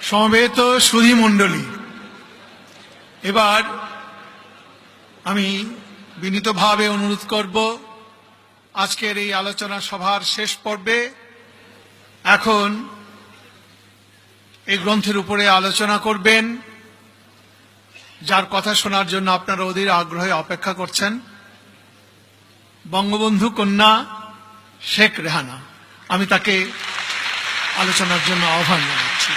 সমবেত সুধী মণ্ডলী, এবার আমি বিনীতভাবে অনুরোধ করব আজকের এই আলোচনা সভার শেষ পর্বে এখন এই গ্রন্থের উপরে আলোচনা করবেন, যার কথা শোনার জন্য আপনারা অধীর আগ্রহে অপেক্ষা করছেন, বঙ্গবন্ধু কন্যা শেখ রেহানা। আমি তাকে আলোচনার জন্য আহ্বান জানাচ্ছি।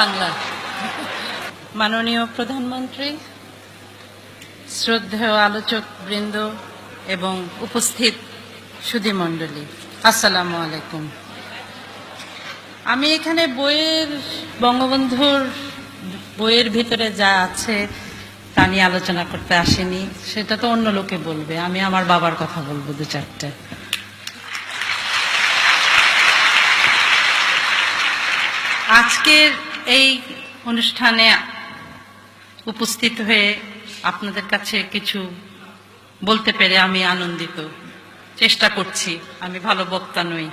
বাংলা। মাননীয় প্রধানমন্ত্রী, শ্রদ্ধেয় আলোচক বৃন্দ এবং উপস্থিত সুধী মণ্ডলী, আসসালামু আলাইকুম। আমি এখানে বঙ্গবন্ধুর বইয়ের ভিতরে যা আছে তা নিয়ে আলোচনা করতে আসিনি, সেটা তো অন্য লোকে বলবে। আমি আমার বাবার কথা বলবো দু চারটে। আজকের এই অনুষ্ঠানে উপস্থিত হয়ে আপনাদের কাছে কিছু বলতে পেরে আমি আনন্দিত। চেষ্টা করছি, আমি ভালো বক্তা নই।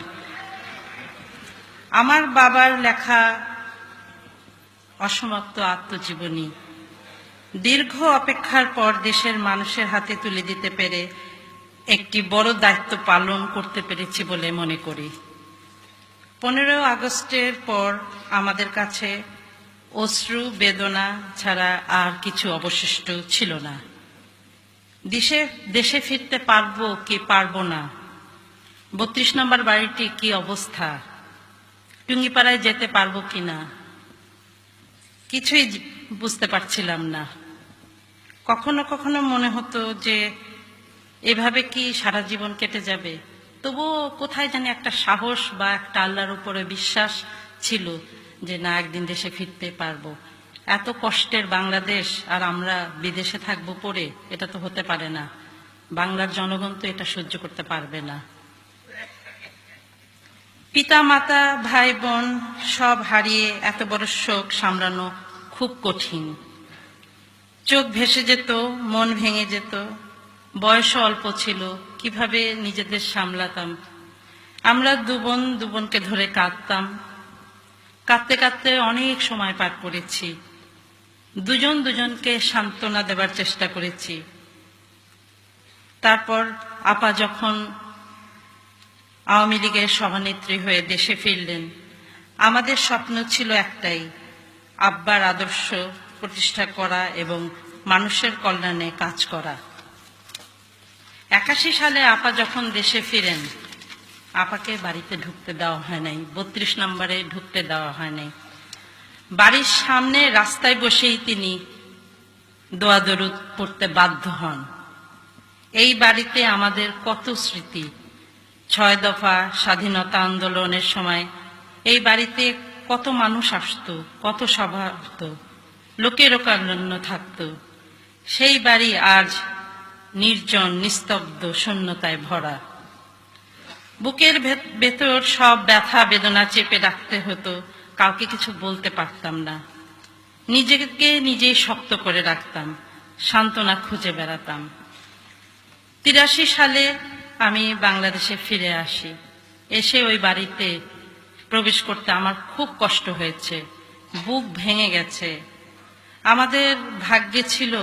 আমার বাবার লেখা অসমাপ্ত আত্মজীবনী দীর্ঘ অপেক্ষার পর দেশের মানুষের হাতে তুলে দিতে পেরে একটি বড় দায়িত্ব পালন করতে পেরেছি বলে মনে করি। 15 আগস্টের পর আমাদের কাছে অশ্রু বেদনা ছাড়া আর কিছু অবশিষ্ট ছিল না। দেশে ফিরতে পারবো কি পারবো না, 32 নম্বর বাড়িটি কি অবস্থা, টুঙ্গিপাড়ায় যেতে পারবো কিনা, কিছুই বুঝতে পারছিলাম না। কখনো কখনো মনে হতো যে এভাবে কি সারা জীবন কেটে যাবে। তবুও কোথায় জানি একটা সাহস বা একটা আল্লাহর উপরে বিশ্বাস ছিল যে না, একদিন দেশে ফিরতে পারবো। এত কষ্টের বাংলাদেশ আর আমরা বিদেশে থাকবো পড়ে, এটা তো হতে পারে না। বাংলার জনগণ তো এটা সহ্য করতে পারবে না। পিতা মাতা ভাই বোন সব হারিয়ে এত বড় শোক সামলানো খুব কঠিন। চোখ ভেসে যেত, মন ভেঙে যেত। বয়সও অল্প ছিল, কিভাবে নিজেদের সামলাতাম। আমরা দুবোনকে ধরে কাঁদতাম। কাঁদতে কাঁদতে অনেক সময় পার করেছি। দুজনকে সান্ত্বনা দেবার চেষ্টা করেছি। তারপর আপা যখন আওয়ামী লীগের সভানেত্রী হয়ে দেশে ফিরলেন, আমাদের স্বপ্ন ছিল একটাই, আব্বার আদর্শ প্রতিষ্ঠা করা এবং মানুষের কল্যাণে কাজ করা। 81 সালে আপা যখন দেশে ফিরেন, আপাকে বাড়িতে ঢুকতে দেওয়া হয় নাই, 32 নম্বরে ঢুকতে দেওয়া হয় নাই। বাড়ির সামনে রাস্তায় বসেই তিনি দোয়া দরুদ পড়তে বাধ্য হন। এই বাড়িতে আমাদের কত স্মৃতি। 6 দফা স্বাধীনতা আন্দোলনের সময় এই বাড়িতে কত মানুষ আসতো, কত সভা হতো, লোকের লোকারণ্য থাকতো। সেই বাড়ি আজ নির্জন, নিস্তব্ধ, শূন্যতায় ভরা। বুকের ভেতর সব ব্যথা বেদনা চেপে রাখতে হতো, কাউকে কিছু বলতে পারতাম না। নিজেকে নিজেই শক্ত করে রাখতাম, সান্ত্বনা খুঁজে বেড়াতাম। 83 সালে আমি বাংলাদেশে ফিরে আসি। এসে ওই বাড়িতে প্রবেশ করতে আমার খুব কষ্ট হয়েছে, বুক ভেঙে গেছে। আমাদের ভাগ্যে ছিল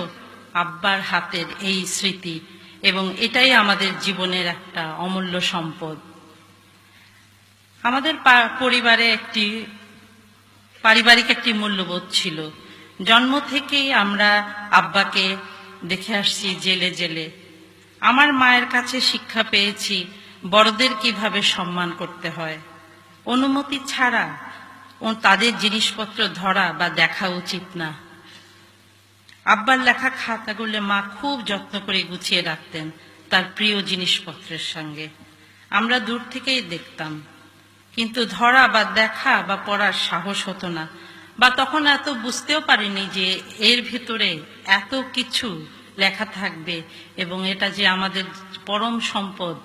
আব্বার হাতের এই স্মৃতি, এবং এটাই আমাদের জীবনের একটা অমূল্য সম্পদ। আমাদের পরিবারে পারিবারিক একটি মূল্যবোধ ছিল। জন্ম থেকেই আমরা আব্বাকে দেখে আসছি জেলে জেলে। আমার মায়ের কাছে শিক্ষা পেয়েছি বড়দের কিভাবে সম্মান করতে হয়। অনুমতি ছাড়া তাদের জিনিসপত্র ধরা বা দেখা উচিত না। আব্বার লেখা খাতাগুলো মা খুব যত্ন করে গুছিয়ে রাখতেন তার প্রিয় জিনিসপত্রের সঙ্গে। আমরা দূর থেকেই দেখতাম, কিন্তু ধরা বা দেখা বা পড়ার সাহস হতো না, বা তখন এত বুঝতেও পারিনি যে এর ভিতরে এত কিছু লেখা থাকবে এবং এটা যে আমাদের পরম সম্পদ,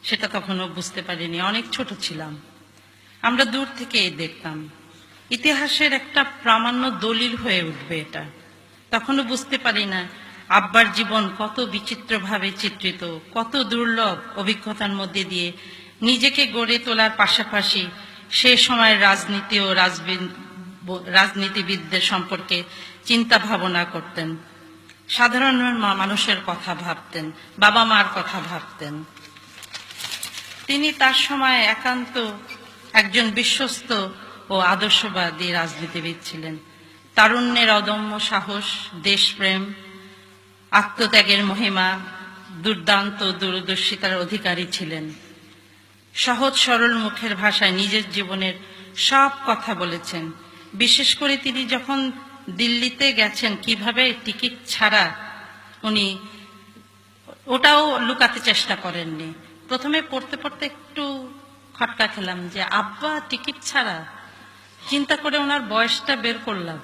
সেটা তখনও বুঝতে পারিনি, অনেক ছোট ছিলাম। আমরা দূর থেকেই দেখতাম। ইতিহাসের একটা প্রামাণ্য দলিল হয়ে উঠবে এটা। তখনও বুঝতে পারি না আব্বার জীবন কত বিচিত্রভাবে চিত্রিত, কত দুর্লভ অভিজ্ঞতার মধ্যে দিয়ে নিজেকে গড়ে তোলার পাশাপাশি সে সময়ের রাজনীতি ও রাজনীতিবিদদের সম্পর্কে চিন্তা ভাবনা করতেন, সাধারণ মানুষের কথা ভাবতেন, বাবা মার কথা ভাবতেন। তিনি তার সময় একান্ত একজন বিশ্বস্ত ও আদর্শবাদী রাজনীতিবিদ ছিলেন। তারুণ্যের অদম্য সাহস, দেশপ্রেম, আত্মত্যাগের মহিমা, দুর্দান্ত দূরদর্শিতার অধিকারী ছিলেন। সহজ সরল মুখের ভাষায় নিজের জীবনের সব কথা বলেছেন। বিশেষ করে তিনি যখন দিল্লিতে গেছেন, কিভাবে টিকিট ছাড়া, উনি ওটাও লুকাতে চেষ্টা করেননি। প্রথমে পড়তে পড়তে একটু খটকা খেলাম যে আব্বা টিকিট ছাড়া। চিন্তা করে ওনার বয়সটা বের করলাম,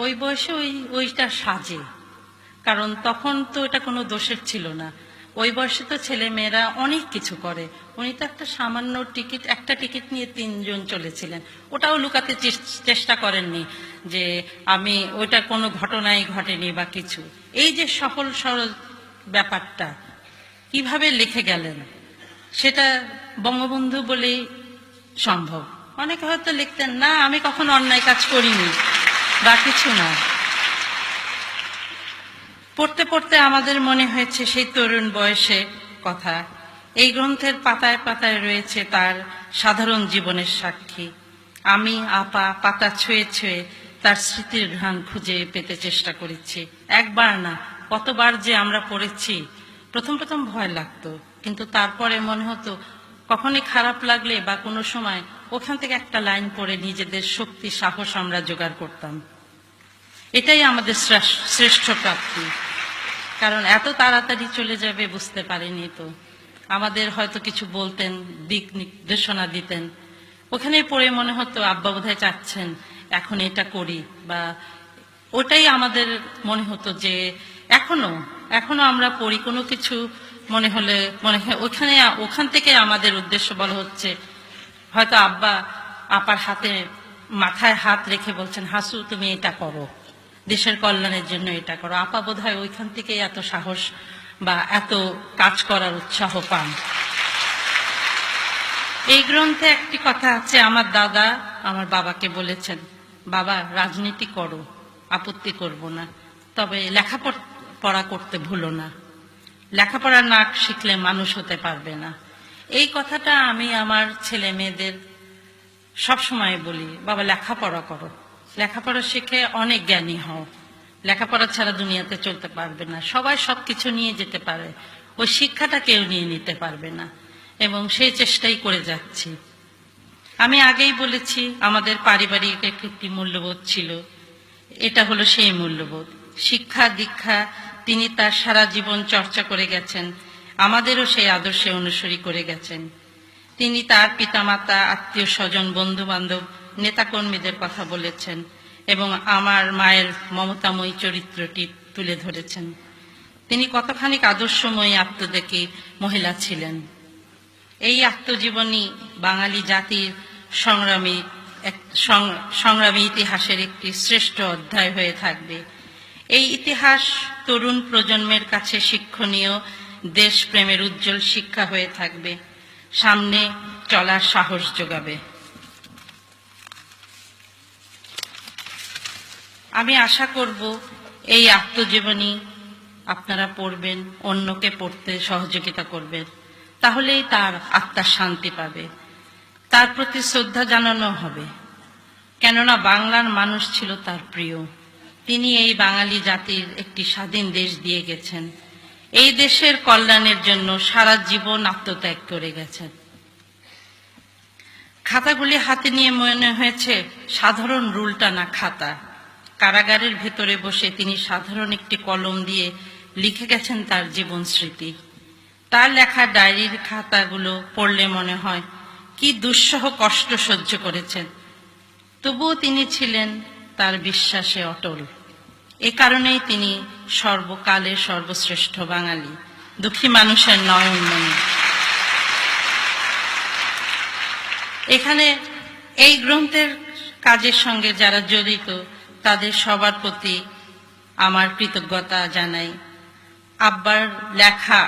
ওই বয়সে ওইটা সাজে, কারণ তখন তো এটা কোনো দোষের ছিল না। ওই বয়সে তো ছেলে মেয়েরা অনেক কিছু করে, উনি তো একটা সামান্য টিকিট, একটা টিকিট নিয়ে 3 জন চলেছিলেন। ওটাও লুকাতে চেষ্টা করেননি যে আমি ওইটা কোনো ঘটনাই ঘটেনি বা কিছু। এই যে সহজ সরল ব্যাপারটা কিভাবে লিখে গেলেন, সেটা বঙ্গবন্ধু বলেই সম্ভব। অনেকে হয়তো লিখতেন না আমি কখনো অন্যায় কাজ করিনি বা কিছু না। পড়তে পড়তে আমাদের মনে হয়েছে সেই তরুণ বয়সে কথা। এই গ্রন্থের পাতায় পাতায় রয়েছে তার সাধারণ জীবনের সাক্ষী। আমি আপা পাতা ছুঁয়ে ছুঁয়ে তার স্মৃতির ঘ্রাণ খুঁজে পেতে চেষ্টা করেছি। একবার না, কতবার যে আমরা পড়েছি। প্রথম প্রথম ভয় লাগতো, কিন্তু তারপরে মনে হতো কখনই খারাপ লাগলে বা কোনো সময় ওখান থেকে একটা লাইন পড়ে নিজেদের শক্তি সাহস আমরা জোগাড় করতাম। এটাই আমাদের শ্রেষ্ঠ প্রাপ্তি। কারণ এত তাড়াতাড়ি চলে যাবে বুঝতে পারিনি তো। আমাদের হয়তো কিছু বলতেন, দিক নির্দেশনা দিতেন, ওখানে পড়ে মনে হতো আব্বা বোধহয় চাচ্ছেন এখন এটা করি, বা ওটাই আমাদের মনে হতো যে এখনো আমরা পড়ি কোনো কিছু মনে হলে মনে হয় ওখান থেকে আমাদের উদ্দেশ্য বলা হচ্ছে। হয়তো আব্বা আপার হাতে মাথায় হাত রেখে বলছেন হাসু তুমি এটা করো, দেশের কল্যাণের জন্য এটা করো। আপা বোধহয় ওইখান থেকে এত সাহস বা এত কাজ করার উৎসাহ পান। এই গ্রন্থে একটি কথা আছে, আমার দাদা আমার বাবাকে বলেছেন, বাবা রাজনীতি করো, আপত্তি করব না, তবে লেখাপড়া করতে ভুলো না। লেখাপড়া না শিখলে মানুষ হতে পারবে না। এই কথাটা আমি আমার ছেলে মেয়েদের সবসময় বলি, বাবা লেখাপড়া করো, লেখাপড়া শিখে অনেক জ্ঞানী হও। লেখাপড়া ছাড়া দুনিয়াতে চলতে পারবে না। সবাই সবকিছু নিয়ে যেতে পারে, ওই শিক্ষাটা কেউ নিয়ে নিতে পারবে না, এবং সেই চেষ্টাই করে যাচ্ছি। আমি আগেই বলেছি আমাদের পারিবারিক একটি মূল্যবোধ ছিল, এটা হলো সেই মূল্যবোধ। শিক্ষা দীক্ষা তিনি তার সারা জীবন চর্চা করে গেছেন, আমাদেরও সেই আদর্শে অনুসরী করে গেছেন। তিনি তার পিতামাতা, আত্মীয় স্বজন, বন্ধু বান্ধব, নেতাকর্মীদের কথা বলেছেন এবং আমার মায়ের মমতাময়ী চরিত্রটি তুলে ধরেছেন। তিনি কতখানি আদর্শময়ী আত্মত্যাগী মহিলা ছিলেন। এই আত্মজীবনী বাঙালি জাতির সংগ্রামী ইতিহাসের একটি শ্রেষ্ঠ অধ্যায় হয়ে থাকবে। এই ইতিহাস তরুণ প্রজন্মের কাছে শিক্ষণীয়, দেশপ্রেমের উজ্জ্বল শিক্ষা হয়ে থাকবে, সামনে চলার সাহস যোগাবে। আমি আশা করব এই আত্মজীবনী আপনারা পড়বেন, অন্যকে পড়তে সহযোগিতা করবেন, তাহলেই তার আত্মার শান্তি পাবে, তার প্রতি শ্রদ্ধা জানানো হবে। কেননা বাংলার মানুষ ছিল তার প্রিয়। তিনি এই বাঙালি জাতির একটি স্বাধীন দেশ দিয়ে গেছেন, এই দেশের কল্যাণের জন্য সারা জীবন আত্মত্যাগ করে গেছেন। খাতাগুলি হাতে নিয়ে মনে হয়েছে সাধারণ রুল টানা খাতা, কারাগারের ভেতরে বসে তিনি সাধারণ একটি কলম দিয়ে লিখে গেছেন তার জীবন স্মৃতি। তার লেখা ডায়েরির খাতাগুলো পড়লে মনে হয় কি দুঃসহ কষ্ট সহ্য করেছেন, তবুও তিনি ছিলেন তার বিশ্বাসে অটল। এ কারণেই তিনি সর্বকালের সর্বশ্রেষ্ঠ বাঙালি, দুঃখী মানুষের নয়নমণি। এখানে এই গ্রন্থের কাজের সঙ্গে যারা জড়িত তাদের সবার প্রতি আমার কৃতজ্ঞতা জানাই। আব্বার লেখা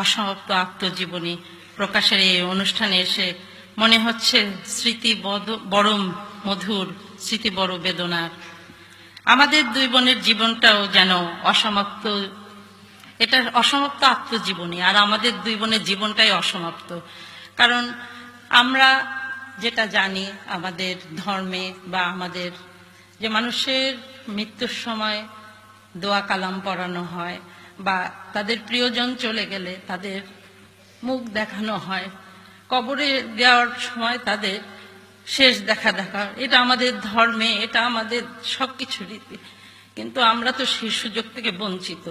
অসমাপ্ত আত্মজীবনী প্রকাশের এই অনুষ্ঠানে এসে মনে হচ্ছে স্মৃতি বড় মধুর, স্মৃতি বড় বেদনার। আমাদের দুই বোনের জীবনটাও যেন অসমাপ্ত, এটা অসমাপ্ত আত্মজীবনী, আর আমাদের দুই বোনের জীবনটাই অসমাপ্ত। কারণ আমরা যেটা জানি আমাদের ধর্মে বা আমাদের যে মানুষের মৃত্যুর সময় দোয়া কালাম পড়ানো হয় বা তাদের প্রিয়জন চলে গেলে তাদের মুখ দেখানো হয়, কবরে দেওয়ার সময় তাদের শেষ দেখা, এটা আমাদের ধর্মে, এটা আমাদের সবকিছু রীতি। কিন্তু আমরা তো সেই সুযোগ থেকে বঞ্চিত,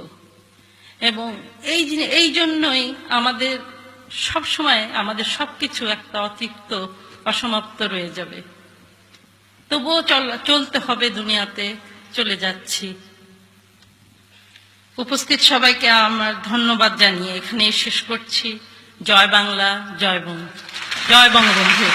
এবং এই জন্যই আমাদের সব সময় আমাদের সবকিছু একটা অতিরিক্ত অসমাপ্ত রয়ে যাবে। তবুও চলতে হবে, দুনিয়াতে চলে যাচ্ছি। উপস্থিত সবাইকে আমার ধন্যবাদ জানিয়ে এখানে শেষ করছি। জয় বাংলা, জয় বঙ্গবন্ধু।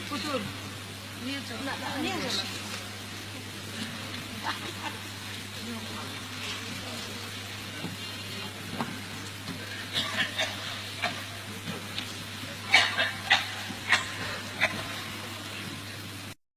পুতুল নিয়ে চল, নিয়ে যাস।